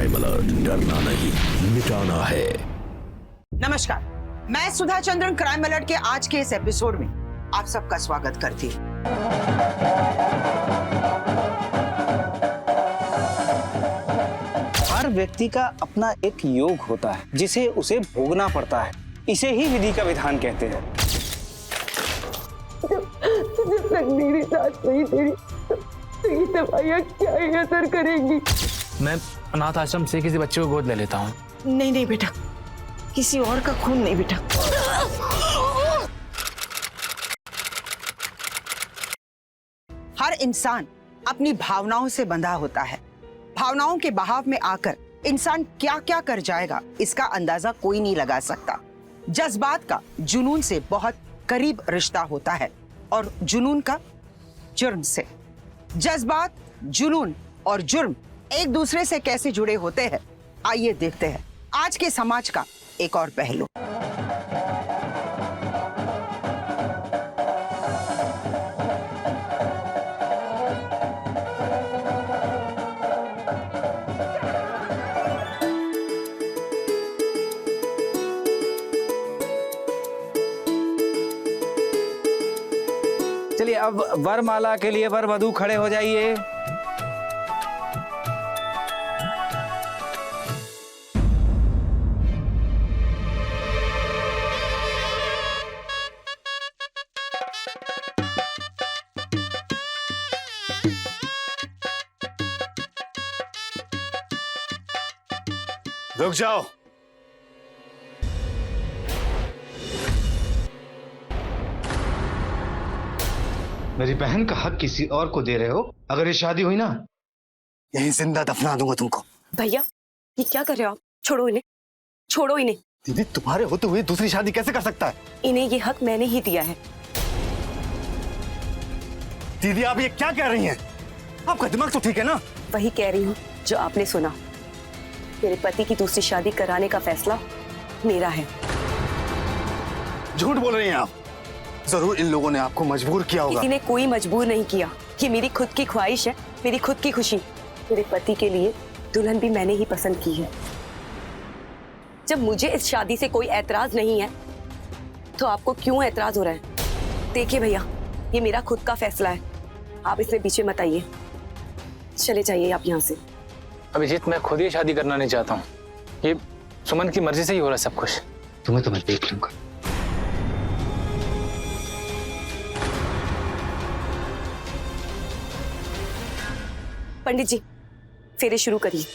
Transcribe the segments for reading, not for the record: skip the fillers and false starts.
Crime alert, डरना नहीं मिटाना है। नमस्कार, मैं सुधा चंद्रन क्राइम अलर्ट के आज के इस एपिसोड में आप सबका स्वागत करती हूँ। हर व्यक्ति का अपना एक योग होता है जिसे उसे भोगना पड़ता है। इसे ही विधि का विधान कहते हैं। जब तक मेरी साथ नहीं तेरी तो ये दवाइयाँ क्या ही असर करेंगी। मैं अनाथ आश्रम से किसी बच्चे को गोद ले लेता हूँ। नहीं नहीं बेटा, किसी और का खून नहीं बेटा। हर इंसान अपनी भावनाओं से बंधा होता है। भावनाओं के बहाव में आकर इंसान क्या क्या कर जाएगा इसका अंदाजा कोई नहीं लगा सकता। जज्बात का जुनून से बहुत करीब रिश्ता होता है और जुनून का जुर्म से। जज्बात, जुनून और जुर्म एक दूसरे से कैसे जुड़े होते हैं, आइए देखते हैं आज के समाज का एक और पहलू। चलिए अब वरमाला के लिए वर वधू खड़े हो जाइए। रुक जाओ। मेरी बहन का हक किसी और को दे रहे हो। अगर ये शादी हुई ना, यहीं जिंदा दफना दूंगा तुमको। भैया ये क्या कर रहे हो आप? छोड़ो इन्हें, छोड़ो इन्हें। दीदी, तुम्हारे होते हुए दूसरी शादी कैसे कर सकता है? इन्हें ये हक मैंने ही दिया है। दीदी, आप ये क्या कह रही हैं? आपका दिमाग तो ठीक है ना? वही कह रही हूँ जो आपने सुना। मेरे पति की दूसरी शादी कराने का फैसला मेरा है। झूठ बोल रही हैं आप। जरूर इन लोगों ने आपको मजबूर किया होगा। किसी ने कोई मजबूर नहीं किया। ये मेरी खुद की ख्वाहिश है, मेरी खुद की खुशी। मेरे पति के लिए दुल्हन भी मैंने ही पसंद की है। जब मुझे इस शादी से कोई ऐतराज नहीं है तो आपको क्यों ऐतराज हो रहा है? देखिए भैया, ये मेरा खुद का फैसला है, आप इसमें पीछे मत आइए। चले जाइए आप यहाँ से। अभिजीत, मैं खुद ही शादी करना नहीं चाहता हूँ। ये सुमन की मर्जी से ही हो रहा है सब कुछ। तुम्हें तो मैं देख लूंगा। पंडित जी, फेरे शुरू करिए।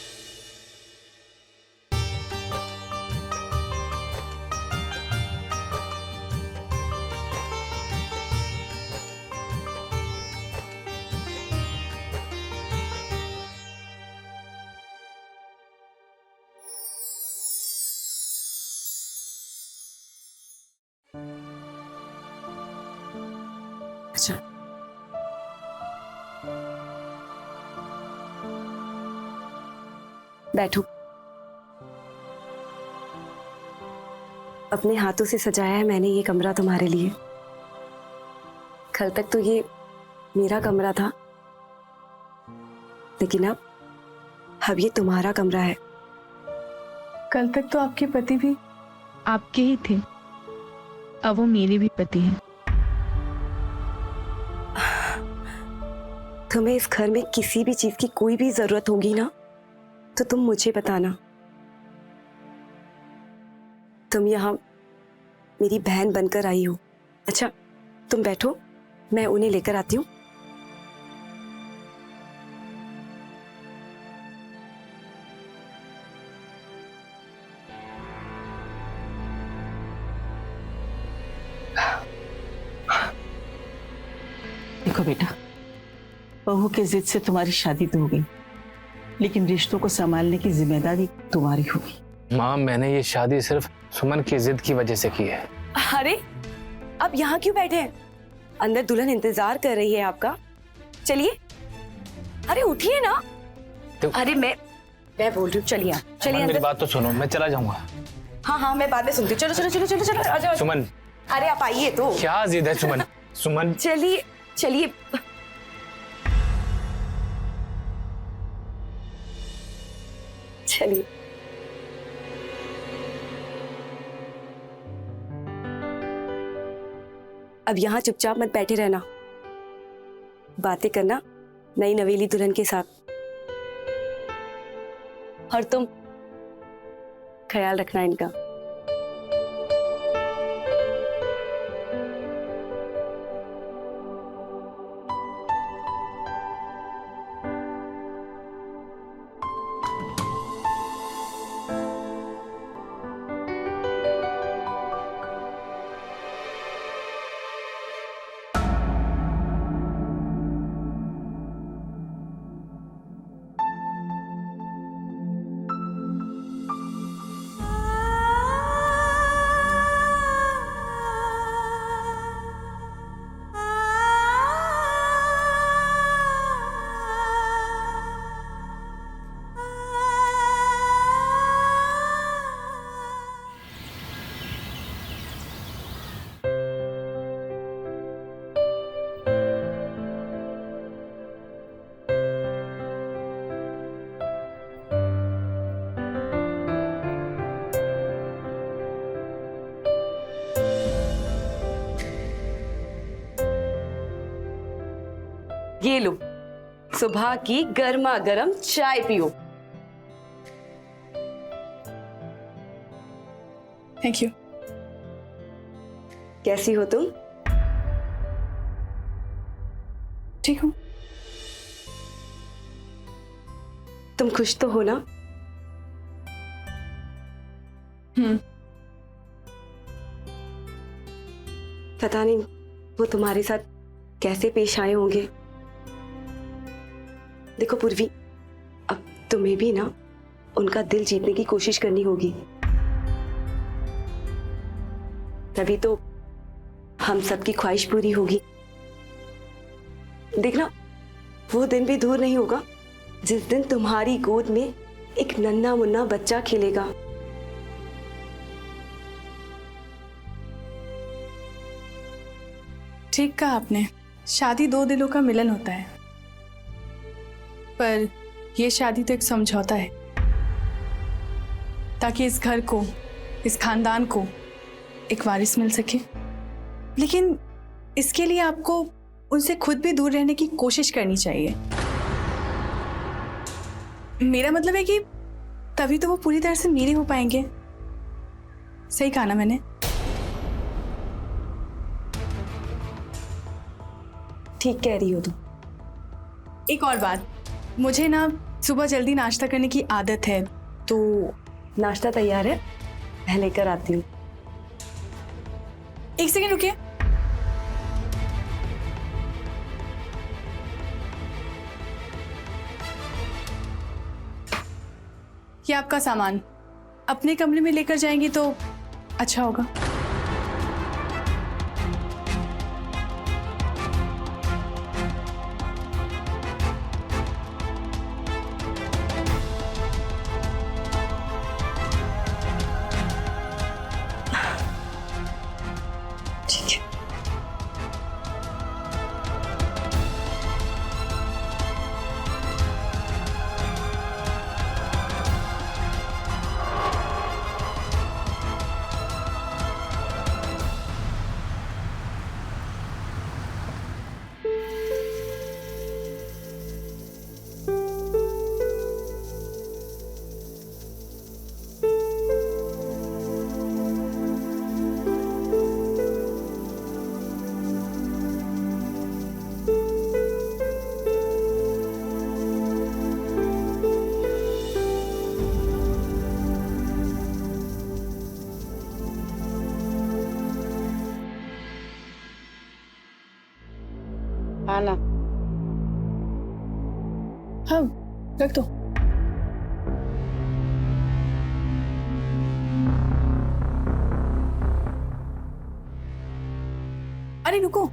अच्छा, बैठो। अपने हाथों से सजाया है मैंने ये कमरा तुम्हारे लिए। कल तक तो ये मेरा कमरा था, लेकिन अब ये तुम्हारा कमरा है। कल तक तो आपके पति भी आपके ही थे, अब वो मेरे भी पति हैं। तुम्हें इस घर में किसी भी चीज की कोई भी जरूरत होगी ना, तो तुम मुझे बताना। तुम यहाँ मेरी बहन बनकर आई हो। अच्छा, तुम बैठो, मैं उन्हें लेकर आती हूँ। देखो बेटा, बहू के जिद से तुम्हारी शादी तो हो गई, लेकिन रिश्तों को संभालने की जिम्मेदारी तुम्हारी होगी। माँ, मैंने ये शादी सिर्फ सुमन की जिद की वजह से की है। अरे, अब यहाँ क्यों बैठे हैं? अंदर दुल्हन इंतजार कर रही है आपका। चलिए, अरे उठिए ना। अरे मैं बोल रही हूँ, चलिए आप, चलिए मेरी अंदर। बात तो सुनो, मैं चला जाऊंगा। हाँ हाँ, मैं बाद में सुनती हूँ। चलो चलो चलो चलो चलो, आ जाओ। सुमन, अरे आप आइए तो। क्या जिद है सुमन? सुमन, चलिए चलिए। चलिए। अब यहाँ चुपचाप मत बैठे रहना, बातें करना नई नवेली दुल्हन के साथ। और तुम ख्याल रखना इनका। ये लो, सुबह की गर्मा गर्म चाय पियो। Thank you. कैसी हो तुम? ठीक हूँ। तुम खुश तो हो ना? पता नहीं वो तुम्हारे साथ कैसे पेश आए होंगे। देखो पूर्वी, अब तुम्हें भी ना उनका दिल जीतने की कोशिश करनी होगी, तभी तो हम सबकी ख्वाहिश पूरी होगी। देखना, वो दिन भी दूर नहीं होगा जिस दिन तुम्हारी गोद में एक नन्हा मुन्ना बच्चा खेलेगा। ठीक कहा आपने, शादी दो दिलों का मिलन होता है, पर यह शादी तो एक समझौता है ताकि इस घर को, इस खानदान को एक वारिस मिल सके। लेकिन इसके लिए आपको उनसे खुद भी दूर रहने की कोशिश करनी चाहिए। मेरा मतलब है कि तभी तो वो पूरी तरह से मेरे हो पाएंगे। सही कहा ना मैंने? ठीक कह रही हो तुम। एक और बात, मुझे ना सुबह जल्दी नाश्ता करने की आदत है, तो नाश्ता तैयार है, मैं लेकर आती हूँ। एक सेकंड रुकिए। ये आपका सामान अपने कमरे में लेकर जाएंगी तो अच्छा होगा। आना। हाँ, रख दो। अरे रुको,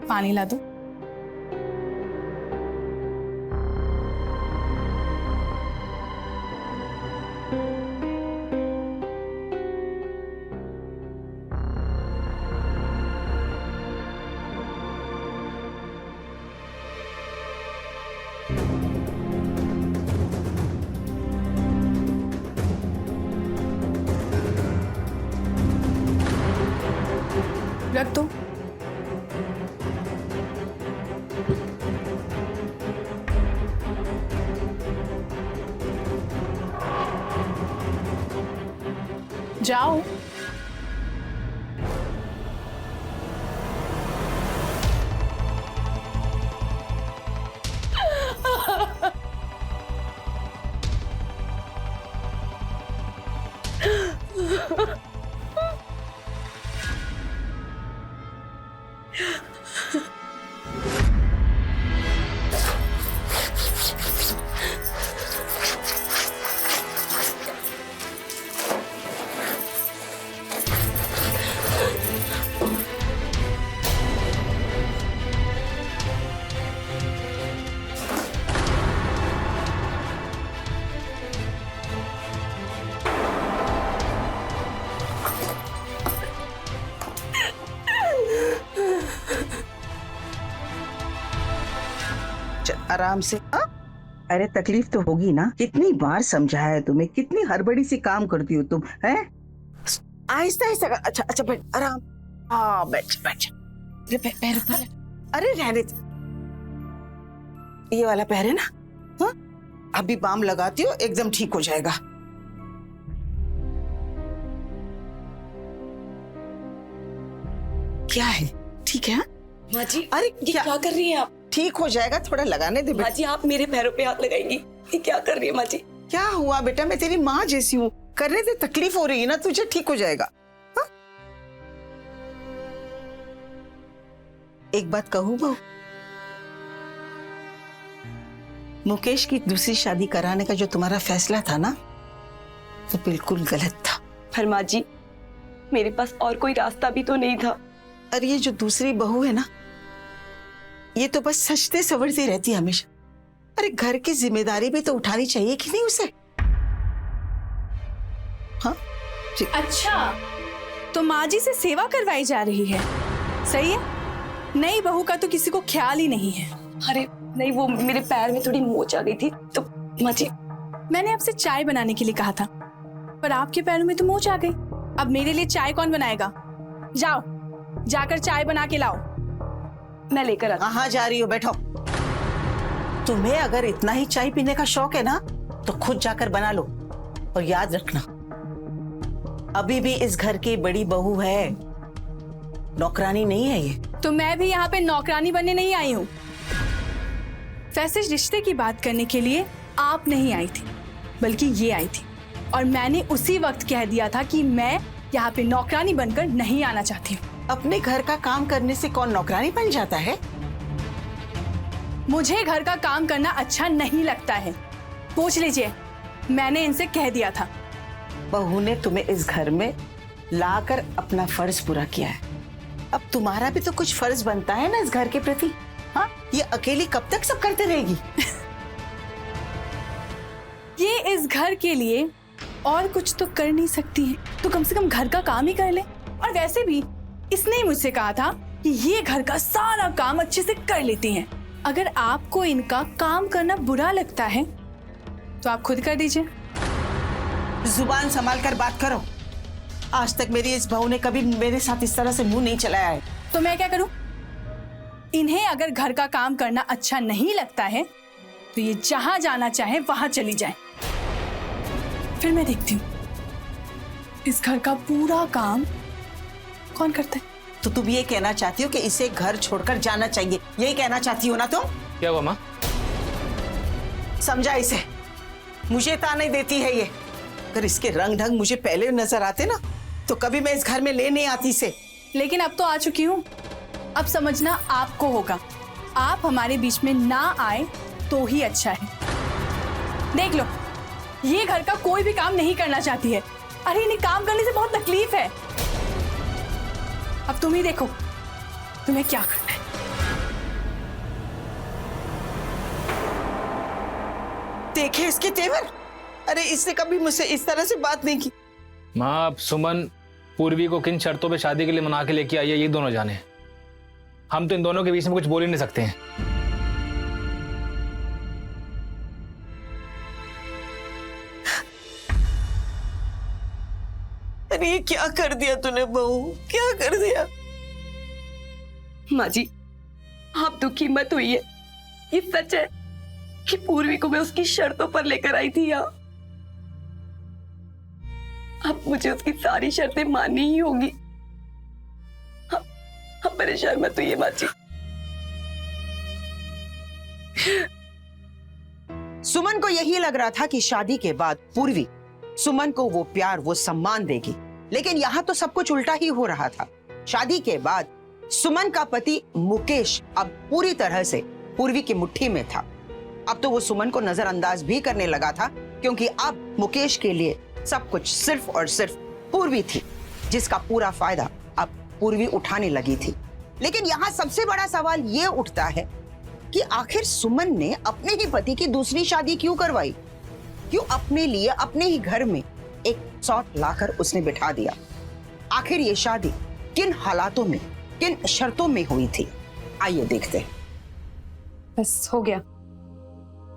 पानी ला दो। रख दो। जाओ। आराम से। हाँ? अरे तकलीफ तो होगी ना, कितनी बार समझाया है तुम्हें, कितनी हड़बड़ी सी काम करती हो तुम, हैं? आहिस्ता आहिस्ता। अच्छा अच्छा बैठ, आराम। हाँ बैठ बैठ। अरे पैर ऊपर। अरे रहने दे। ये वाला पैर है ना? हाँ? अभी बाम लगाती हो, एकदम ठीक हो जाएगा। क्या है? ठीक है? माँ जी, अरे ये क्या कर रही हैं आप? ठीक हो जाएगा, थोड़ा लगाने दे बेटा। माँ जी, आप मेरे पैरों पे हाथ लगाएंगी? ये क्या कर रही है माँ जी? क्या हुआ बेटा, मैं तेरी माँ जैसी हूँ, करने दे, तकलीफ हो रही है ना तुझे, ठीक हो जाएगा। हा? एक बात कहूँ बहू, मुकेश की दूसरी शादी कराने का जो तुम्हारा फैसला था ना, वो बिल्कुल गलत था। पर माँ जी, मेरे पास और कोई रास्ता भी तो नहीं था। और ये जो दूसरी बहू है ना, ये तो बस सजते सवरती रहती है हमेशा। अरे घर की जिम्मेदारी भी तो उठानी चाहिए कि नहीं उसे? हाँ? अच्छा, तो माँ जी से सेवा करवाई जा रही है, सही है। नई बहू का तो किसी को ख्याल ही नहीं है। अरे नहीं, वो मेरे पैर में थोड़ी मोच आ गई थी तो माँ जी। मैंने आपसे चाय बनाने के लिए कहा था, पर आपके पैरों में तो मोच आ गई। अब मेरे लिए चाय कौन बनाएगा? जाओ, जाकर चाय बना के लाओ। मैं लेकर आता। कहाँ जा रही हो? बैठो। तुम्हें अगर इतना ही चाय पीने का शौक है ना, तो खुद जाकर बना लो। और याद रखना, अभी भी इस घर की बड़ी बहू है, नौकरानी नहीं है ये। तो मैं भी यहाँ पे नौकरानी बनने नहीं आई हूँ। वैसे रिश्ते की बात करने के लिए आप नहीं आई थी, बल्कि ये आई थी, और मैंने उसी वक्त कह दिया था कि मैं यहाँ पे नौकरानी बनकर नहीं आना चाहती हूँ। अपने घर का काम करने से कौन नौकरानी बन जाता है? मुझे घर का काम करना अच्छा नहीं लगता है, पूछ लीजिए, मैंने इनसे कह दिया था। बहू ने तुम्हें इस घर में लाकर अपना फर्ज पूरा किया है, अब तुम्हारा भी तो कुछ फर्ज बनता है ना इस घर के प्रति। हाँ, ये अकेली कब तक सब करते रहेगी? ये इस घर के लिए और कुछ तो कर नहीं सकती है, तो कम से कम घर का काम ही कर ले। और वैसे भी इसने ही मुझसे कहा था कि ये घर का सारा काम अच्छे से कर लेती हैं। अगर आपको इनका काम करना बुरा लगता है तो आप खुद कर दीजिए। जुबान संभाल कर बात करो। आज तक मेरी इस बहू ने कभी मेरे साथ इस तरह से मुंह नहीं चलाया है। तो मैं क्या करूं? इन्हें अगर घर का काम करना अच्छा नहीं लगता है तो ये जहां जाना चाहे वहां चली जाए, फिर मैं देखती हूँ इस घर का पूरा काम कौन करता है। तो तुम ये कहना चाहती हो कि इसे घर छोड़कर जाना चाहिए, यही कहना चाहती हो ना तुम? क्या हुआ माँ? समझा इसे, मुझे ताने देती है ये। अगर इसके रंग ढंग मुझे पहले नजर आते ना, तो कभी मैं इस घर में ले नहीं आती इसे। लेकिन अब तो आ चुकी हूँ, अब समझना आपको होगा। आप हमारे बीच में ना आए तो ही अच्छा है। देख लो, ये घर का कोई भी काम नहीं करना चाहती है। अरे इन्हें काम करने से बहुत तकलीफ है। अब तुम ही देखो तुम्हें क्या करना है। देखे इसके तेवर। अरे इसने कभी मुझसे इस तरह से बात नहीं की। माँ, अब सुमन पूर्वी को किन शर्तों पे शादी के लिए मना के लेके आई है, ये दोनों जाने। हम तो इन दोनों के बीच में कुछ बोल ही नहीं सकते हैं। अरे ये क्या कर दिया तूने बहू, क्या कर दिया? माँ जी, आप दुखी मत होइए। ये सच है कि पूर्वी को मैं उसकी शर्तों पर लेकर आई थी यहाँ। अब मुझे उसकी सारी शर्तें माननी ही होगी। आप परेशान मत होइए माँ जी। सुमन को यही लग रहा था कि शादी के बाद पूर्वी सुमन को वो प्यार, वो सम्मान देगी, लेकिन यहाँ तो सब कुछ उल्टा ही हो रहा था। शादी के बाद सुमन का पति मुकेश अब पूरी तरह से पूर्वी की मुट्ठी में था। अब तो वो सुमन को नजरअंदाज भी करने लगा था, क्योंकि अब मुकेश के लिए सब कुछ सिर्फ और सिर्फ पूर्वी थी, जिसका पूरा फायदा अब पूर्वी उठाने लगी थी। लेकिन यहाँ सबसे बड़ा सवाल ये उठता है कि आखिर सुमन ने अपने ही पति की दूसरी शादी क्यों करवाई? क्यों अपने लिए अपने ही घर में एक सौत लाकर उसने बिठा दिया? आखिर ये शादी किन हालातों में, किन शर्तों में हुई थी? आइए देखते हैं। बस हो गया।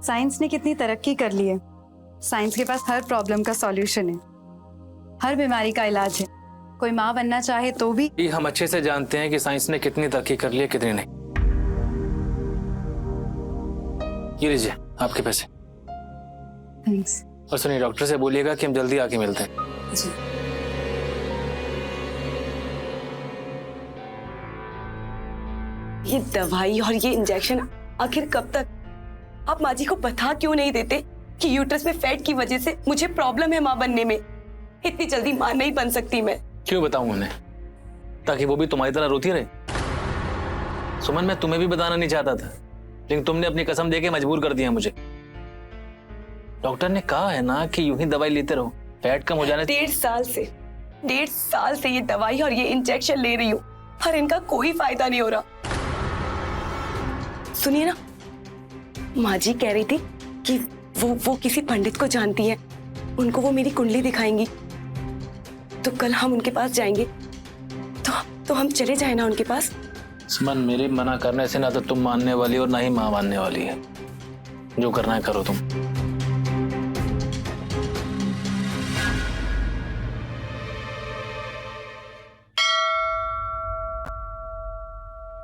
साइंस ने कितनी तरक्की कर ली है। साइंस के पास हर प्रॉब्लम का सॉल्यूशन है, हर बीमारी का इलाज है। कोई माँ बनना चाहे तो भी। ये हम अच्छे से जानते हैं कि साइंस ने कितनी तरक्की कर ली है, कितनी नहीं। ये लीजिए आपके पैसे। थैंक्स। और सुनिए, डॉक्टर से बोलिएगा कि हम जल्दी आके मिलते हैं। जी। ये दवाई और ये इंजेक्शन आखिर कब तक? आप माँ जी को बता क्यों नहीं देते कि यूट्रस में फैट की वजह से मुझे प्रॉब्लम है माँ बनने में? इतनी जल्दी माँ नहीं बन सकती मैं। क्यों बताऊं उन्हें? ताकि वो भी तुम्हारी तरह रोती रहे? सुमन, मैं तुम्हें भी बताना नहीं चाहता था, लेकिन तुमने अपनी कसम देके मजबूर कर दिया मुझे। डॉक्टर ने कहा है ना कि यूं ही दवाई लेते रहो, फैट कम हो जाने। 1.5 साल से ये दवाई और ये इंजेक्शन ले रही हूँ, पर इनका कोई फायदा नहीं हो रहा। सुनिए ना, माँ जी कह रही थी कि वो किसी पंडित को जानती है, उनको वो मेरी कुंडली दिखाएंगी, तो कल हम उनके पास जाएंगे। तो हम चले जाए ना उनके पास। सुमन, मेरे मना करने से ना तो तुम मानने वाली और ना ही माँ मानने वाली है। जो करना है करो तुम।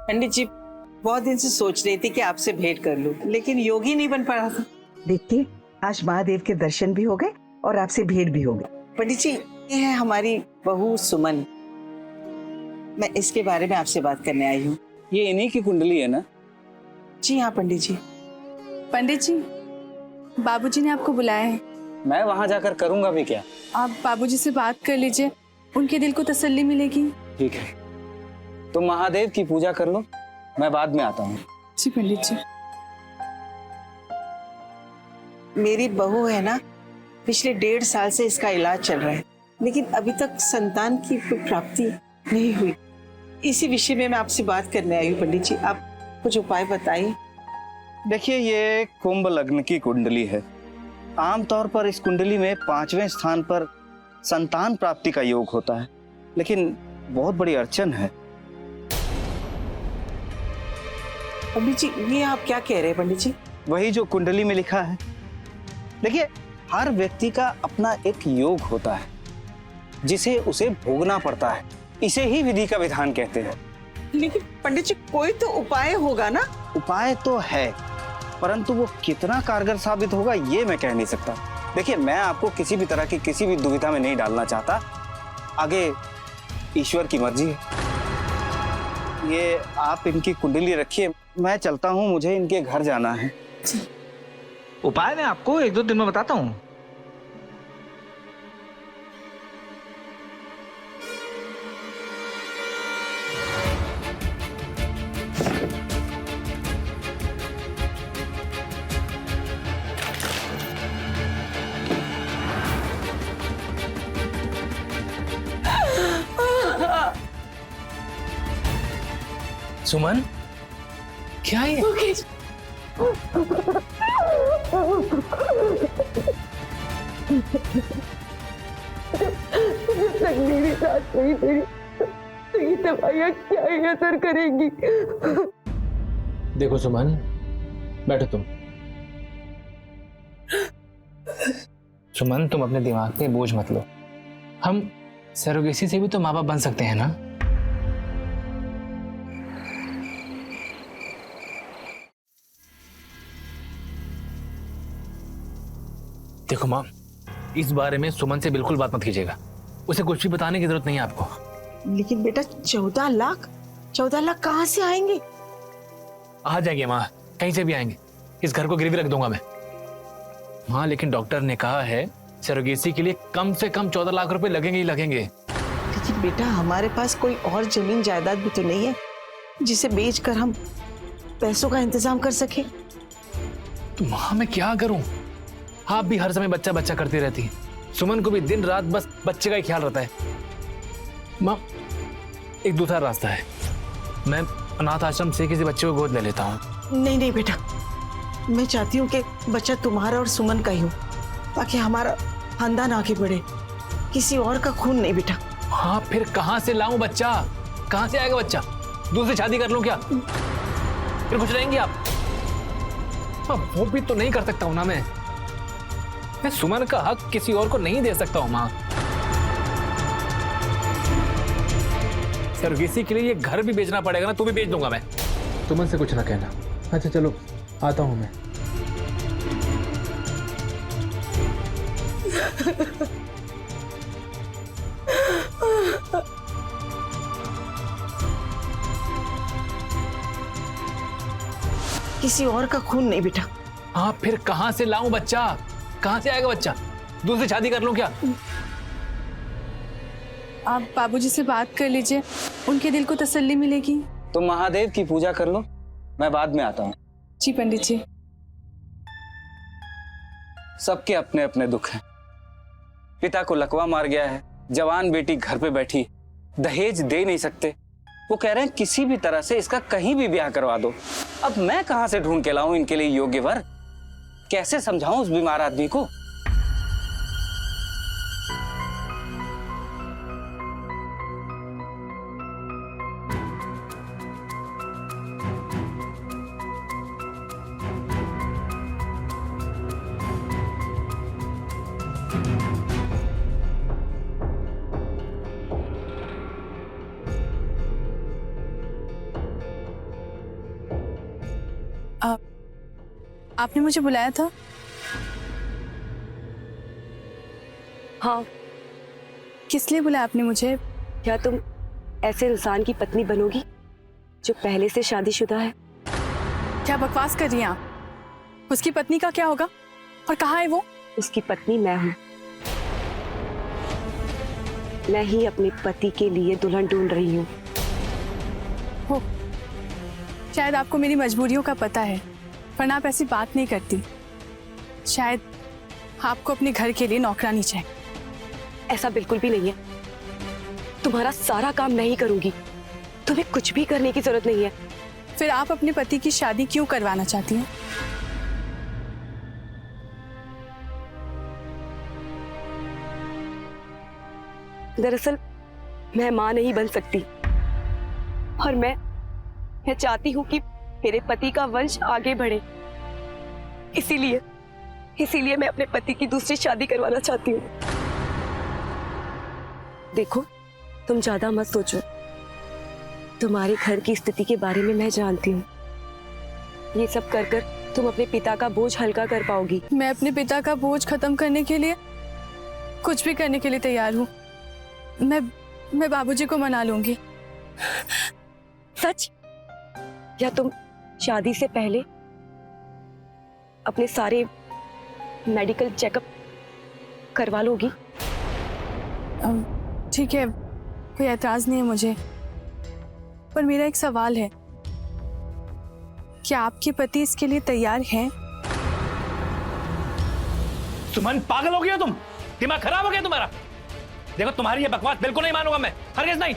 पंडित जी, बहुत दिन से सोच रही थी कि आपसे भेंट कर लूं, लेकिन योग ही नहीं बन पा रहा था। देखिए, आज महादेव के दर्शन भी हो गए और आपसे भेंट भी हो गई। पंडित जी, ये है हमारी बहू सुमन। मैं इसके बारे में आपसे बात करने आई हूँ। ये इन्हीं की कुंडली है ना? जी हाँ पंडित जी। पंडित जी, बाबूजी ने आपको बुलाया है। मैं वहां जाकर करूंगा भी क्या? आप बाबूजी से बात कर लीजिए, उनके दिल को तसल्ली मिलेगी। ठीक है, तुम महादेव की पूजा कर लो, मैं बाद में आता हूँ। जी पंडित जी। मेरी बहू है ना, पिछले 1.5 साल से इसका इलाज चल रहा है, लेकिन अभी तक संतान की कोई प्राप्ति नहीं हुई। इसी विषय में मैं आपसे बात करने आई हूँ पंडित जी, आप कुछ उपाय बताइए। देखिए, ये कुंभ लग्न की कुंडली है। आमतौर पर इस कुंडली में 5वें स्थान पर संतान प्राप्ति का योग होता है, लेकिन बहुत बड़ी अड़चन है। पंडित जी, ये आप क्या कह रहे हैं पंडित जी? वही जो कुंडली में लिखा है। देखिए, हर व्यक्ति का अपना एक योग होता है, जिसे उसे भोगना पड़ता है। इसे ही विधि का विधान कहते हैं। लेकिन पंडित जी, कोई तो उपाय होगा ना? उपाय तो है, परंतु वो कितना कारगर साबित होगा ये मैं कह नहीं सकता। देखिए, मैं आपको किसी भी तरह की किसी भी दुविधा में नहीं डालना चाहता। आगे ईश्वर की मर्जी है। ये आप इनकी कुंडली रखिए, मैं चलता हूँ, मुझे इनके घर जाना है। उपाय मैं आपको 1-2 दिन में बताता हूँ। सुमन, क्या है? मेरी साथ नहीं तेरी, तो ये दवाइयाँ क्या असर करेंगी? देखो सुमन, बैठो तुम। सुमन, तुम अपने दिमाग पे बोझ मत लो। हम सरोगेसी से भी तो माँ बाप बन सकते हैं ना। देखो माँ, इस बारे में सुमन से बिल्कुल बात मत कीजिएगा। उसे कुछ भी बताने की जरूरत नहीं है आपको। लेकिन बेटा 14 लाख कहाँ से आएंगे? आ जाएंगे माँ, कहीं से भी आएंगे। इस घर को गिरवी रख दूंगा मैं। हाँ, लेकिन डॉक्टर ने कहा है सरोगेसी के लिए कम से कम 14 लाख रुपए लगेंगे ही लगेंगे। लेकिन बेटा हमारे पास कोई और जमीन जायदाद भी तो नहीं है जिसे बेचकर हम पैसों का इंतजाम कर सके। तो माँ मैं क्या करूं? आप भी हर समय बच्चा बच्चा करती रहती हैं। सुमन को भी दिन रात बस बच्चे का ही ख्याल रहता है। माँ, एक दूसरा रास्ता है। मैं अनाथ आश्रम से किसी बच्चे को गोद ले लेता हूँ। नहीं बेटा, मैं चाहती हूँ कि बच्चा तुम्हारा और सुमन का ही हो, ताकि हमारा खानदान आगे बढ़े। किसी और का खून नहीं बेटा। हाँ, फिर कहाँ से लाऊं बच्चा? कहाँ से आएगा बच्चा? दूसरी शादी कर लूं क्या? फिर खुश रहेंगी आप? वो भी तो नहीं कर सकता हूं ना मैं सुमन का हक किसी और को नहीं दे सकता हूं माँ। सरोगेसी के लिए ये घर भी बेचना पड़ेगा ना, तो भी बेच दूंगा मैं। सुमन से कुछ ना कहना। अच्छा चलो, आता हूं मैं। किसी और का खून नहीं बेटा। हाँ, फिर कहाँ से लाऊं बच्चा? कहाँ से आएगा बच्चा? दूसरी शादी कर लूं क्या? आप बाबूजी से बात कर लीजिए, उनके दिल को तसल्ली मिलेगी। तो महादेव की पूजा कर लो, मैं बाद में आता हूँ। जी पंडित जी। सबके अपने अपने दुख हैं। पिता को लकवा मार गया है, जवान बेटी घर पे बैठी, दहेज दे नहीं सकते। वो कह रहे हैं किसी भी तरह से इसका कहीं भी ब्याह करवा दो। अब मैं कहां से ढूंढ के लाऊं इनके लिए योग्य वर? कैसे समझाऊं उस बीमार आदमी को? आपने मुझे बुलाया था? हाँ। किस लिए बुलाया आपने मुझे? क्या तुम ऐसे इंसान की पत्नी बनोगी जो पहले से शादीशुदा है? क्या बकवास कर रही हैं आप? उसकी पत्नी का क्या होगा और कहाँ है वो? उसकी पत्नी मैं हूँ। मैं ही अपने पति के लिए दुल्हन ढूंढ रही हूँ। शायद आपको मेरी मजबूरियों का पता है, वरना आप ऐसी बात नहीं करती। शायद आपको अपने घर के लिए नौकरानी चाहिए। ऐसा बिल्कुल भी नहीं है। तुम्हारा सारा काम मैं ही करूंगी, तुम्हें कुछ भी करने की जरूरत नहीं है। फिर आप अपने पति की शादी क्यों करवाना चाहती हैं? दरअसल मैं मां नहीं बन सकती और मैं चाहती हूं कि मेरे पति का वंश आगे बढ़े। इसीलिए मैं अपने पति की दूसरी शादी करवाना चाहती हूँ। देखो, तुम ज्यादा मत सोचो। तुम्हारे घर की स्थिति के बारे में मैं जानती हूँ। ये सब कर कर तुम अपने पिता का बोझ हल्का कर पाओगी। मैं अपने पिता का बोझ खत्म करने के लिए कुछ भी करने के लिए तैयार हूँ। मैं बाबूजी को मना लूंगी। सच? या तुम शादी से पहले अपने सारे मेडिकल चेकअप करवा लोगी? ठीक है, कोई एतराज नहीं है मुझे, पर मेरा एक सवाल है। क्या आपके पति इसके लिए तैयार हैं? सुमन, पागल हो गई हो तुम? दिमाग खराब हो गया तुम्हारा? देखो, तुम्हारी ये बकवास बिल्कुल नहीं मानूंगा मैं। हरगिज़ नहीं।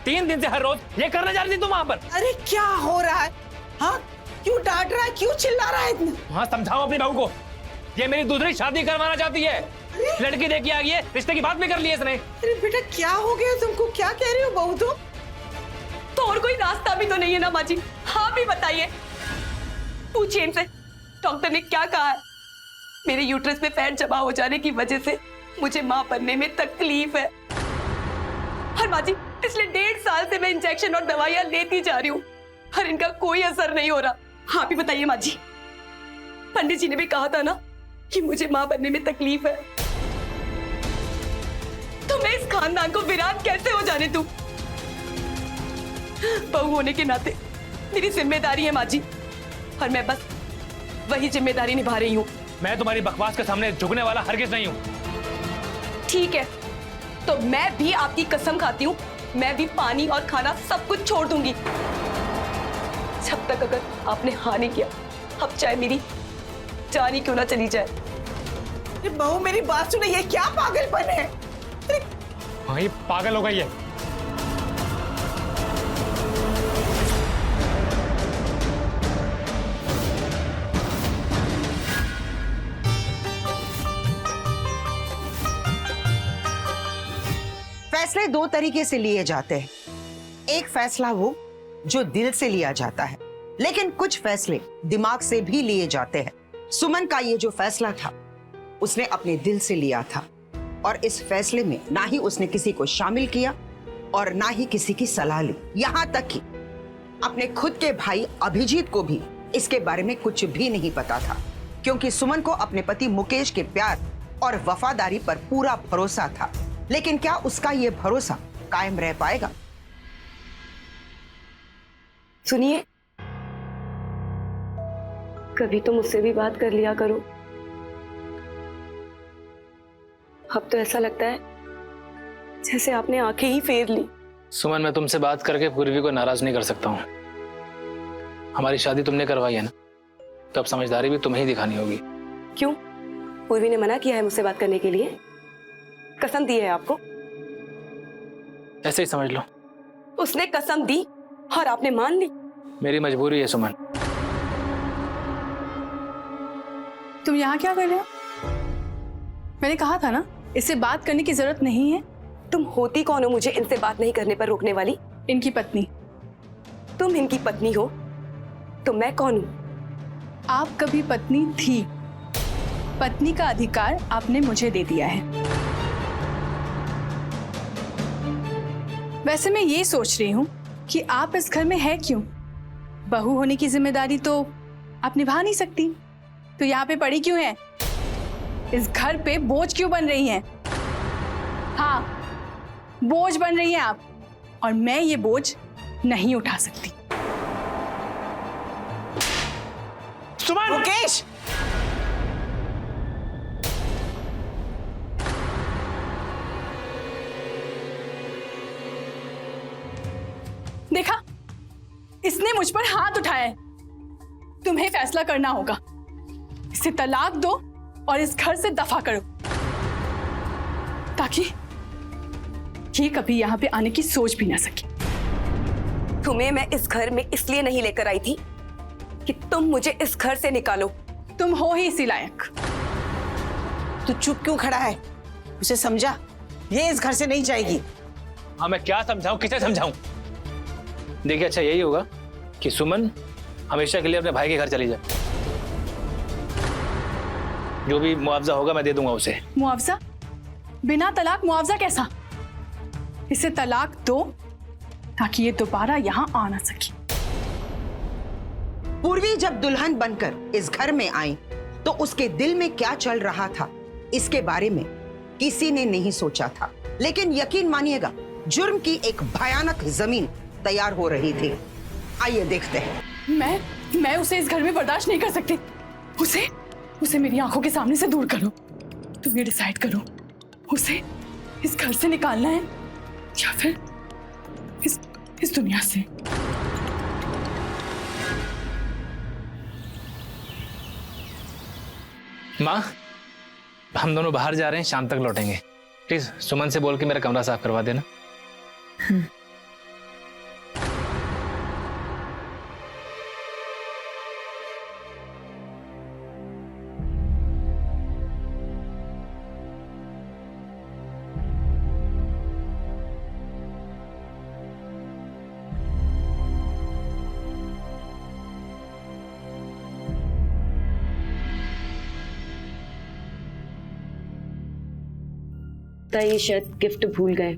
3 दिन से हर रोज ये करने जा रही थी तुम वहां पर। अरे क्या हो रहा है? हाँ, क्यों डांट रहा है, क्यों चिल्ला रहा है इतना? हाँ, समझाओ अपनी बहू को। ये मेरी दूसरी शादी करवाना चाहती है। लड़की देखी आ गई है, रिश्ते की बात भी कर ली है इसने। अरे बेटा, क्या हो गया तुमको? क्या कह रही हो बहू? तो और कोई रास्ता भी तो नहीं है ना माँ जी? हाँ भी बताइए, पूछिए इनसे डॉक्टर ने क्या कहा है। मेरे यूट्रस में फैट जमा हो जाने की वजह से मुझे माँ बनने में तकलीफ है। और माँ जी, पिछले 1.5 साल से मैं इंजेक्शन और दवाइयां लेती जा रही हूँ और इनका कोई असर नहीं हो रहा। हाँ भी बताइए माँ जी, पंडित जी ने भी कहा था ना कि मुझे मां बनने में तकलीफ है, तो मैं इस खानदान को वीरान कैसे हो जाने दूं? बहू होने के नाते मेरी जिम्मेदारी है माँ जी, और मैं बस वही जिम्मेदारी निभा रही हूँ। मैं तुम्हारी बकवास के सामने झुकने वाला हरगिज नहीं हूँ। ठीक है, तो मैं भी आपकी कसम खाती हूँ, मैं भी पानी और खाना सब कुछ छोड़ दूंगी। जब तक अगर आपने हाँ नहीं किया, अब चाहे मेरी जान ही क्यों ना चली जाए। अरे बहू मेरी बात सुनो, ये क्या पागलपन है? हाँ, ये पागल हो गई है। फैसले दो तरीके से लिए जाते हैं। एक फैसला वो जो दिल से लिया जाता है, लेकिन कुछ फैसले दिमाग से भी लिए जाते हैं। सुमन का ये जो फैसला था, उसने अपने दिल से लिया था, और इस फैसले में ना ही उसने किसी को शामिल किया और ना ही किसी की सलाह ली। यहाँ तक कि अपने खुद के भाई अभिजीत को भी इसके बारे में कुछ भी नहीं पता था, क्योंकि सुमन को अपने पति मुकेश के प्यार और वफादारी पर पूरा भरोसा था। लेकिन क्या उसका ये भरोसा कायम रह पाएगा? सुनिए, कभी तो मुझसे भी बात कर लिया करो। अब तो ऐसा लगता है जैसे आपने आंखें ही फेर ली। सुमन, मैं तुमसे बात करके पूर्वी को नाराज नहीं कर सकता हूँ। हमारी शादी तुमने करवाई है ना, तो अब समझदारी भी तुम्हें ही दिखानी होगी। क्यों? पूर्वी ने मना किया है मुझसे बात करने के लिए? कसम दी है आपको? ऐसे ही समझ लो। उसने कसम दी और आपने मान ली? मेरी मजबूरी है सुमन। तुम यहाँ क्या कर रहे हो? मैंने कहा था ना, इससे बात करने की जरूरत नहीं है। तुम होती कौन हो मुझे इनसे बात नहीं करने पर रोकने वाली? इनकी पत्नी। तुम इनकी पत्नी हो तो मैं कौन हूं? आप कभी पत्नी थी, पत्नी का अधिकार आपने मुझे दे दिया है। वैसे मैं ये सोच रही हूँ कि आप इस घर में है क्यों? बहू होने की जिम्मेदारी तो आप निभा नहीं सकती, तो यहाँ पे पड़ी क्यों है? इस घर पे बोझ क्यों बन रही हैं? हाँ, बोझ बन रही हैं आप, और मैं ये बोझ नहीं उठा सकती। सुमन! मुकेश! देखा, इसने मुझ पर हाथ उठाया है। तुम्हें फैसला करना होगा, इसे तलाक दो और इस घर से दफा करो, ताकि ये कभी यहाँ पे आने की सोच भी ना सके। तुम्हें मैं इस घर में इसलिए नहीं लेकर आई थी कि तुम मुझे इस घर से निकालो। तुम हो ही इसी लायक। तू चुप क्यों खड़ा है? उसे समझा, ये इस घर से नहीं जाएगी। हाँ, मैं क्या समझाऊं, किसे समझाऊं? देखिए, अच्छा यही होगा कि सुमन हमेशा के लिए अपने भाई के घर चली जाए। जो भी मुआवजा होगा मैं दे दूंगा उसे। मुआवजा? बिना तलाक मुआवजा कैसा? इसे तलाक दो ताकि ये दोबारा यहाँ आ ना सके। पूर्वी जब दुल्हन बनकर इस घर में आई तो उसके दिल में क्या चल रहा था, इसके बारे में किसी ने नहीं सोचा था। लेकिन यकीन मानिएगा, जुर्म की एक भयानक जमीन तैयार हो रही थी। आइए देखते हैं। मैं उसे इस घर में बर्दाश्त नहीं कर सकती। उसे मेरी आंखों के सामने से दूर करो। तुम ये डिसाइड करो, उसे इस घर से निकालना है या फिर इस दुनिया से। माँ, हम दोनों बाहर जा रहे हैं, शाम तक लौटेंगे। प्लीज सुमन से बोल के मेरा कमरा साफ करवा देना। ये शायद गिफ्ट भूल गए।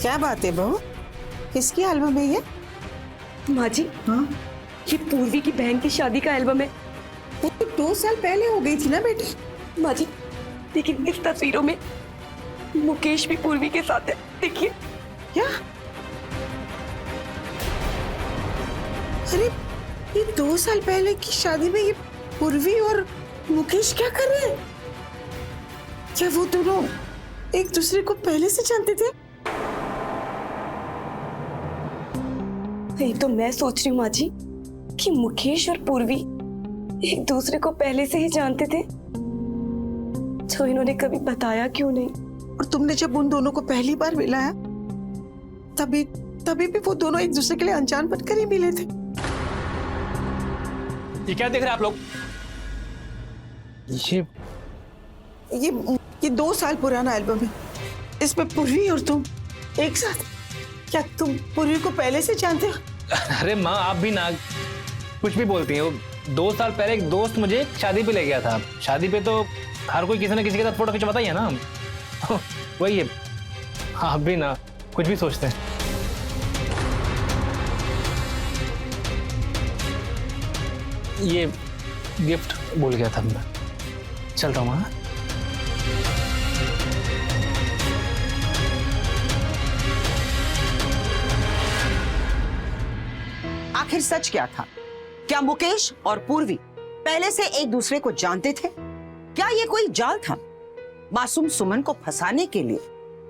क्या बात है बहू, किसकी एल्बम है ये? माँ जी, हाँ, ये पूर्वी की बहन की शादी का एल्बम है। वो तो 2 साल पहले हो गई थी ना बेटी। माँ जी, लेकिन इस तस्वीरों में मुकेश भी पूर्वी के साथ है, देखिए। क्या? अरे ये 2 साल पहले की शादी में ये पूर्वी और मुकेश क्या कर रहे हैं? क्या वो दोनों एक दूसरे को पहले से जानते थे? यही तो मैं सोच रही हूँ माँ जी कि मुकेश और पूर्वी एक दूसरे को पहले से ही जानते थे, तो इन्होंने कभी बताया क्यों नहीं? और तुमने जब उन दोनों को पहली बार मिलाया तभी भी वो दोनों एक दूसरे के लिए अनजान बनकर ही मिले थे। ये क्या देख रहे हैं आप लोग? ये 2 साल पुराना एल्बम है। इसमें पूर्वी और तुम एक साथ। क्या तुम पूर्वी को पहले से जानते हो? अरे माँ, आप भी ना कुछ भी बोलती हैं। वो 2 साल पहले एक दोस्त मुझे शादी पे ले गया था। शादी पे तो हर कोई किसी न किसी के साथ फोटो खिंचवाता ही है ना। वही है। आप भी ना कुछ भी सोचते हैं। ये गिफ्ट भूल गया था मैं। चलता हूँ। हाँ, आखिर सच क्या था? क्या मुकेश और पूर्वी पहले से एक दूसरे को जानते थे? क्या ये कोई जाल था मासूम सुमन को फंसाने के लिए?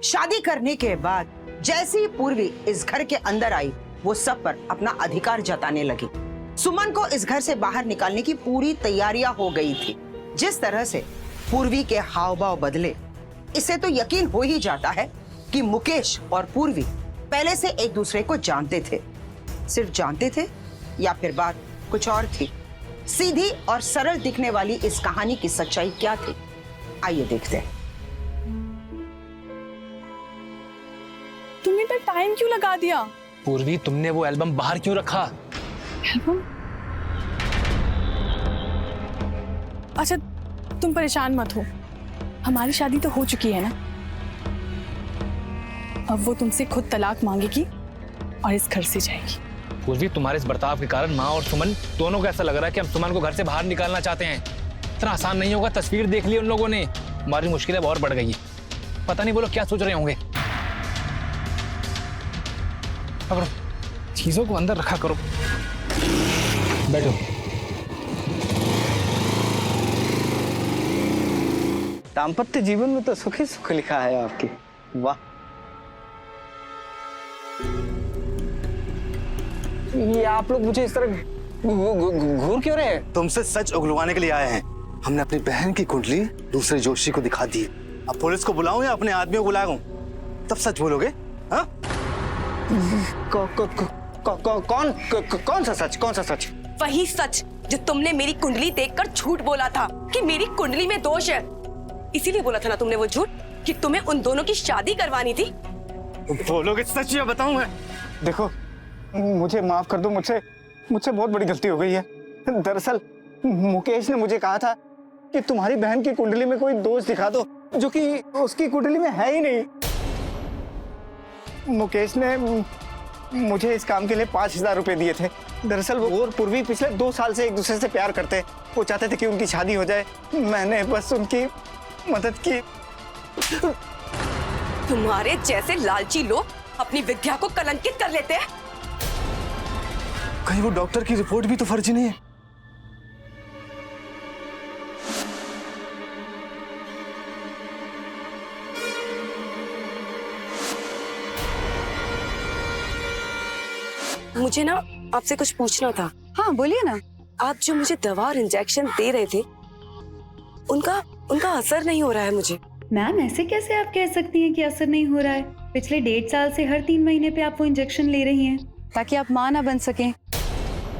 शादी करने के बाद जैसे ही पूर्वी इस घर के अंदर आई, वो सब पर अपना अधिकार जताने लगी। सुमन को इस घर से बाहर निकालने की पूरी तैयारियां हो गई थी। जिस तरह से पूर्वी के हाव भाव बदले, इससे तो यकीन हो ही जाता है कि मुकेश और पूर्वी पहले से एक दूसरे को जानते थे। सिर्फ जानते थे या फिर बात कुछ और थी? सीधी और सरल दिखने वाली इस कहानी की सच्चाई क्या थी? आइए देखते हैं। तुमने इतना टाइम क्यों लगा दिया? पूर्वी, तुमने वो एल्बम बाहर क्यों रखा? एल्बम? अच्छा, तुम परेशान मत हो, हमारी शादी तो हो चुकी है ना। अब वो तुमसे खुद तलाक मांगेगी और इस घर से जाएगी। पूर्वी, तुम्हारे इस बर्ताव के कारण माँ और सुमन दोनों को ऐसा लग रहा है कि हम सुमन को घर से बाहर निकालना चाहते हैं। इतना आसान नहीं होगा। तस्वीर देख ली उन लोगों ने, हमारी मुश्किलें और बढ़ गई। पता नहीं वो लोग क्या सोच रहे होंगे। अब चीजों को अंदर रखा करो। बैठो। दाम्पत्य जीवन में तो सुख ही सुख लिखा है आपकी। वाह, ये आप लोग मुझे इस तरह घूर क्यों रहे हैं? तुमसे सच उगलवाने के लिए आए हैं। हमने अपनी बहन की कुंडली दूसरे जोशी को दिखा दी। अब पुलिस को बुलाऊं या अपने आदमियों को बुलाऊं? तब सच बोलोगे? हाँ? कौन सा सच? कौन सा सच? वही सच जो तुमने मेरी कुंडली देखकर झूठ बोला था कि मेरी कुंडली में दोष है। इसीलिए बोला था ना तुमने वो झूठ कि तुम्हें उन दोनों की शादी करवानी थी। बोलोगे सच या बताऊं मैं? देखो, मुझे माफ कर दो। मुझसे बहुत बड़ी गलती हो गई है। दरअसल मुकेश ने मुझे कहा था कि तुम्हारी बहन की कुंडली में कोई दोष दिखा दो, जो कि उसकी कुंडली में है ही नहीं। मुकेश ने मुझे इस काम के लिए 5,000 रुपए दिए थे। दरअसल वो और पूर्वी पिछले 2 साल से एक दूसरे से प्यार करते। वो चाहते थे कि उनकी शादी हो जाए। मैंने बस उनकी मदद की। तुम्हारे जैसे लालची लोग अपनी विद्या को कलंकित कर लेते हैं। कहीं वो डॉक्टर की रिपोर्ट भी तो फर्जी नहीं है? मुझे ना आपसे कुछ पूछना था। हाँ बोलिए ना। आप जो मुझे दवा और इंजेक्शन दे रहे थे, उनका असर नहीं हो रहा है मुझे। मैम, ऐसे कैसे आप कह सकती हैं कि असर नहीं हो रहा है? पिछले 1.5 साल से हर 3 महीने पे आप वो इंजेक्शन ले रही हैं ताकि आप माँ ना बन सकें।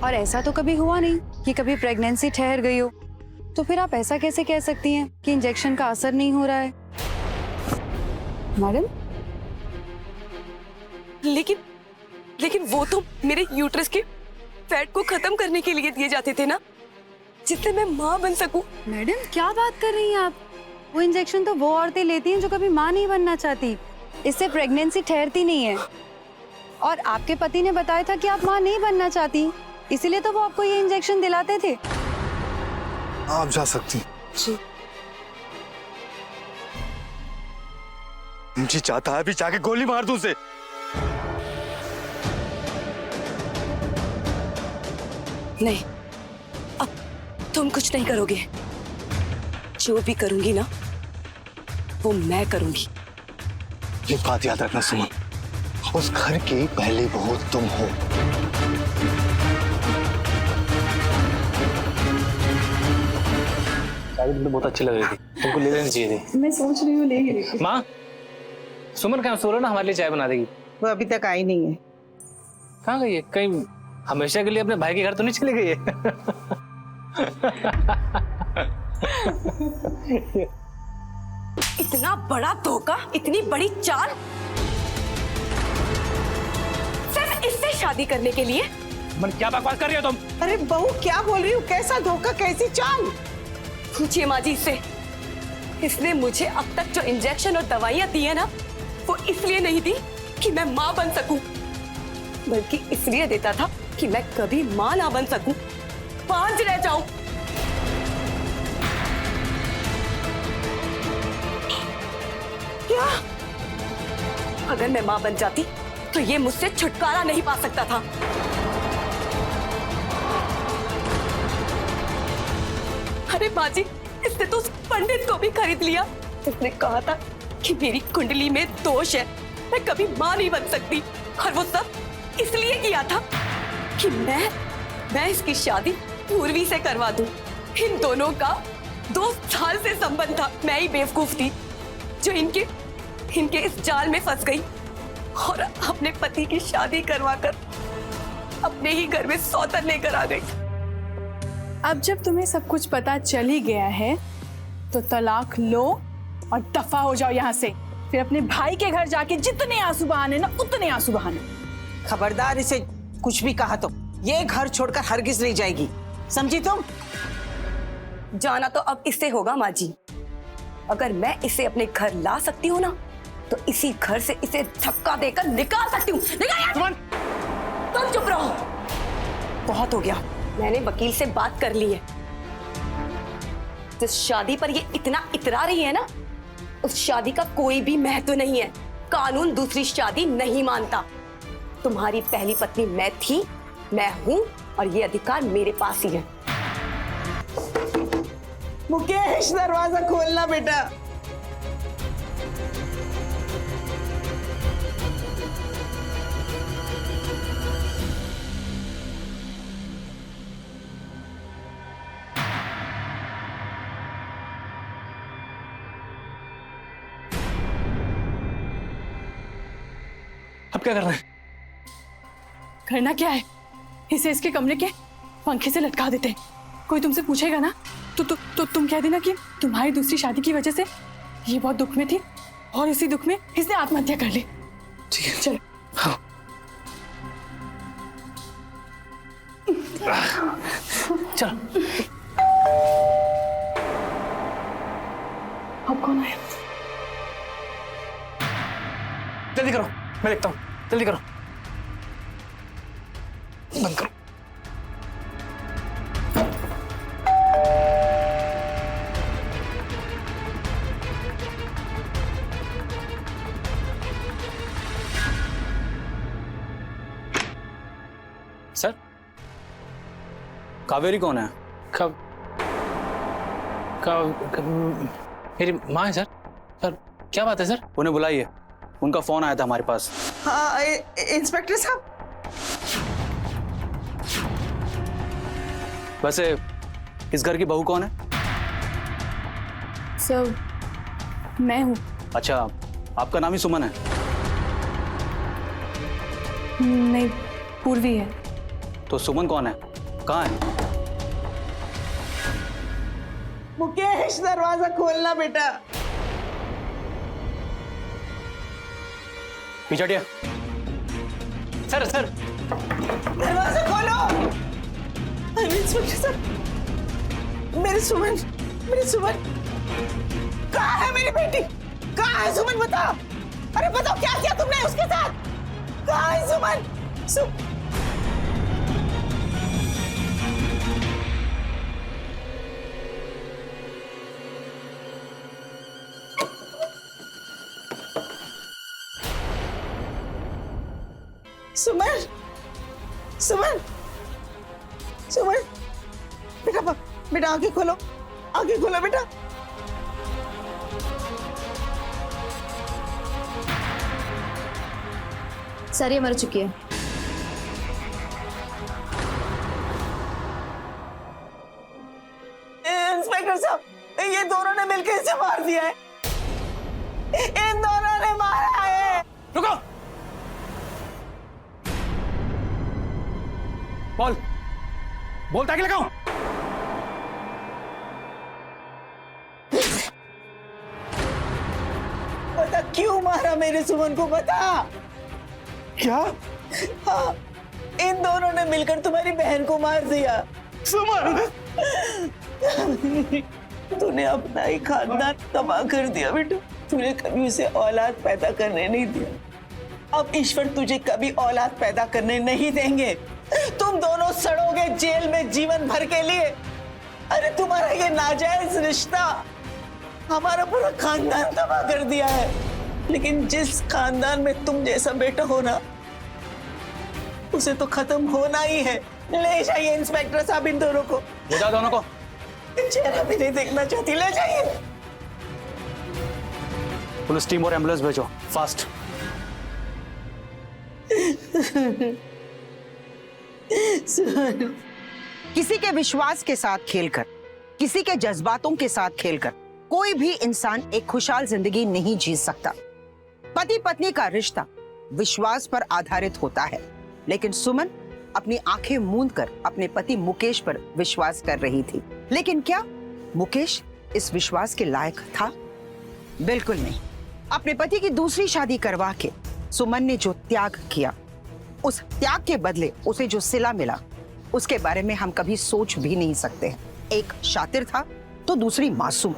और ऐसा तो कभी हुआ नहीं कि कभी प्रेगनेंसी ठहर गई हो। तो फिर आप ऐसा कैसे कह सकती हैं कि इंजेक्शन का असर नहीं हो रहा है? मैडम, लेकिन वो तो मेरे यूट्रस के फैट को खत्म करने के लिए दिए जाते थे ना, जिससे मैं माँ बन सकूं। मैडम क्या बात कर रही हैं आप? वो इंजेक्शन तो वो औरतें लेती हैं जो कभी माँ नहीं बनना चाहती। इससे प्रेगनेंसी ठहरती नहीं है। और आपके पति ने बताया था कि आप माँ नहीं बनना चाहती, इसीलिए तो वो आपको ये इंजेक्शन दिलाते थे। आप जा सकती। जी। जी चाहता है अभी जाके गोली मार दूं उसे। नहीं, अब तुम कुछ नहीं करोगे। जो भी करूंगी ना वो मैं करूंगी। ये बात याद रखना सुमन, उस घर की पहली बहू तुम हो। शादी तो बहुत अच्छी लग रही थी, तुमको ले लेनी चाहिए थी। मैं सोच रही हूँ ले ही रही। माँ, सुमन कहाँ सो रहा ना, हमारे लिए चाय बना देगी। वो अभी तक आई नहीं है। कहाँ गई है? कहीं हमेशा के लिए अपने भाई के घर तो नहीं चली गई है? इतना बड़ा धोखा, इतनी बड़ी चाल, सिर्फ इससे शादी करने के लिए। मन क्या बकवास कर रही हो तुम? अरे बहू क्या बोल रही हूँ? कैसा धोखा, कैसी चाल? पूछिए माँ जी इससे। इसने मुझे अब तक जो इंजेक्शन और दवाइयां दी है ना, वो इसलिए नहीं दी कि मैं माँ बन सकूं, बल्कि इसलिए देता था कि मैं कभी माँ ना बन सकूं, बांझ रह जाऊं। क्या? अगर मैं माँ बन जाती तो ये मुझसे छुटकारा नहीं पा सकता था। अरे बाजी, इसने तो उस पंडित को भी खरीद लिया। उसने कहा था कि मेरी कुंडली में दोष है, मैं कभी माँ नहीं बन सकती, और वो सब इसलिए किया था कि मैं इसकी शादी पूर्वी से करवा दूं। इन दोनों का 2 साल से संबंध था। मैं ही बेवकूफ थी जो इनके इस जाल में फंस गई और अपने पति की शादी करवाकर अपने ही घर में सौतन लेकर आ गई। अब जब तुम्हें सब कुछ पता चल ही गया है तो तलाक लो और दफा हो जाओ यहाँ से। फिर अपने भाई के घर जाके जितने आंसू बहाने ना उतने आंसू बहाने। खबरदार, इसे कुछ भी कहा तो ये घर छोड़कर हरगिज नहीं जाएगी, समझी तुम? जाना तो अब इससे होगा माँ जी। अगर मैं इसे अपने घर ला सकती हूँ ना, तो इसी घर से इसे धक्का देकर निकाल सकती हूँ। तुम चुप रहो, बहुत हो गया। मैंने वकील से बात कर ली है। जिस शादी पर ये इतना इतरा रही है ना, उस शादी का कोई भी महत्व नहीं है। कानून दूसरी शादी नहीं मानता। तुम्हारी पहली पत्नी मैं थी, मैं हूं, और ये अधिकार मेरे पास ही है। मुकेश, दरवाजा खोलना बेटा। अब क्या करना है? करना क्या है? इसे इसके कमरे के पंखे से लटका देते हैं। कोई तुमसे पूछेगा ना तो तुम कह देना कि तुम्हारी दूसरी शादी की वजह से ये बहुत दुख में थी और इसी दुख में इसने आत्महत्या कर ली। ठीक है, चलो। हाँ। चलो। अब कौन आया? जल्दी करो, मैं देखता हूँ। जल्दी करो, बंद करो। सर, कावेरी कौन है? मेरी माँ है सर। सर क्या बात है सर? उन्हें बुलाइए, उनका फोन आया था हमारे पास। हाँ, इंस्पेक्टर साहब। वैसे इस घर की बहू कौन है? सर, मैं हूँ। अच्छा, आपका नाम ही सुमन है? नहीं, पूर्वी है। तो सुमन कौन है, कहाँ है? मुकेश, दरवाजा खोलना बेटा। पिछड़िया। सर सर, दरवाजा खोलो। अरे इंस्पेक्टर साहब, मेरी सुमन कहाँ है? मेरी बेटी कहाँ है? सुमन बता। अरे बताओ क्या किया तुमने उसके साथ? कहाँ है सुमन? सुमन, सुमन, सुमन, बेटा बेटा आंखें खोलो, आंखें खोलो बेटा। सारिया मर चुकी है। इंस्पेक्टर साहब, ये दोनों ने मिलकर इसे मार दिया है। इन दोनों ने मारा है। रुको, बोल बोल ताकि लगाऊं। बता क्यों मारा मेरे सुमन को, बता। क्या? हाँ, इन दोनों ने मिलकर तुम्हारी बहन को मार दिया। सुमन, तूने अपना ही खानदान तबाह कर दिया बेटा। तूने कभी उसे औलाद पैदा करने नहीं दिया। अब ईश्वर तुझे कभी औलाद पैदा करने नहीं देंगे। तुम दोनों सड़ोगे जेल में जीवन भर के लिए। अरे तुम्हारा ये नाजायज रिश्ता हमारा पूरा खानदान तबाह कर दिया है। लेकिन जिस खानदान में तुम जैसा बेटा हो ना, उसे तो खत्म होना ही है। ले जाइए इंस्पेक्टर साहब इन दोनों को। ले जाओ दोनों को। चेहरा भी नहीं देखना चाहती, ले जाइए। पुलिस टीम और एम्बुलेंस भेजो फास्ट। किसी के विश्वास के साथ खेलकर, किसी के जज्बातों के साथ खेलकर कोई भी इंसान एक खुशहाल जिंदगी नहीं जी सकता। पति पत्नी का रिश्ता विश्वास पर आधारित होता है, लेकिन सुमन अपनी आंखें मूंद कर अपने पति मुकेश पर विश्वास कर रही थी। लेकिन क्या मुकेश इस विश्वास के लायक था? बिल्कुल नहीं। अपने पति की दूसरी शादी करवा के सुमन ने जो त्याग किया, उस त्याग के बदले उसे जो सिला मिला, उसके बारे में हम कभी सोच भी नहीं सकते हैं। एक शातिर था तो दूसरी मासूम।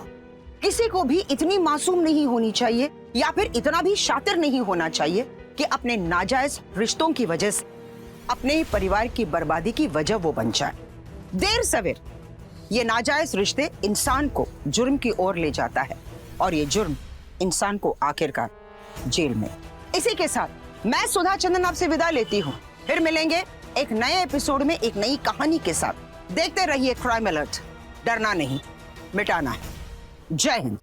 किसी को भी इतनी मासूम नहीं होनी चाहिए या फिर इतना भी शातिर नहीं होना चाहिए कि अपने नाजायज रिश्तों की वजह से अपने ही परिवार की बर्बादी की वजह वो बन जाए। देर सवेर ये नाजायज रिश्ते इंसान को जुर्म की ओर ले जाता है और ये जुर्म इंसान को आखिरकार जेल में। इसी के साथ मैं सुधा चंदन आपसे विदा लेती हूँ। फिर मिलेंगे एक नए एपिसोड में एक नई कहानी के साथ। देखते रहिए क्राइम अलर्ट। डरना नहीं, मिटाना है। जय हिंद।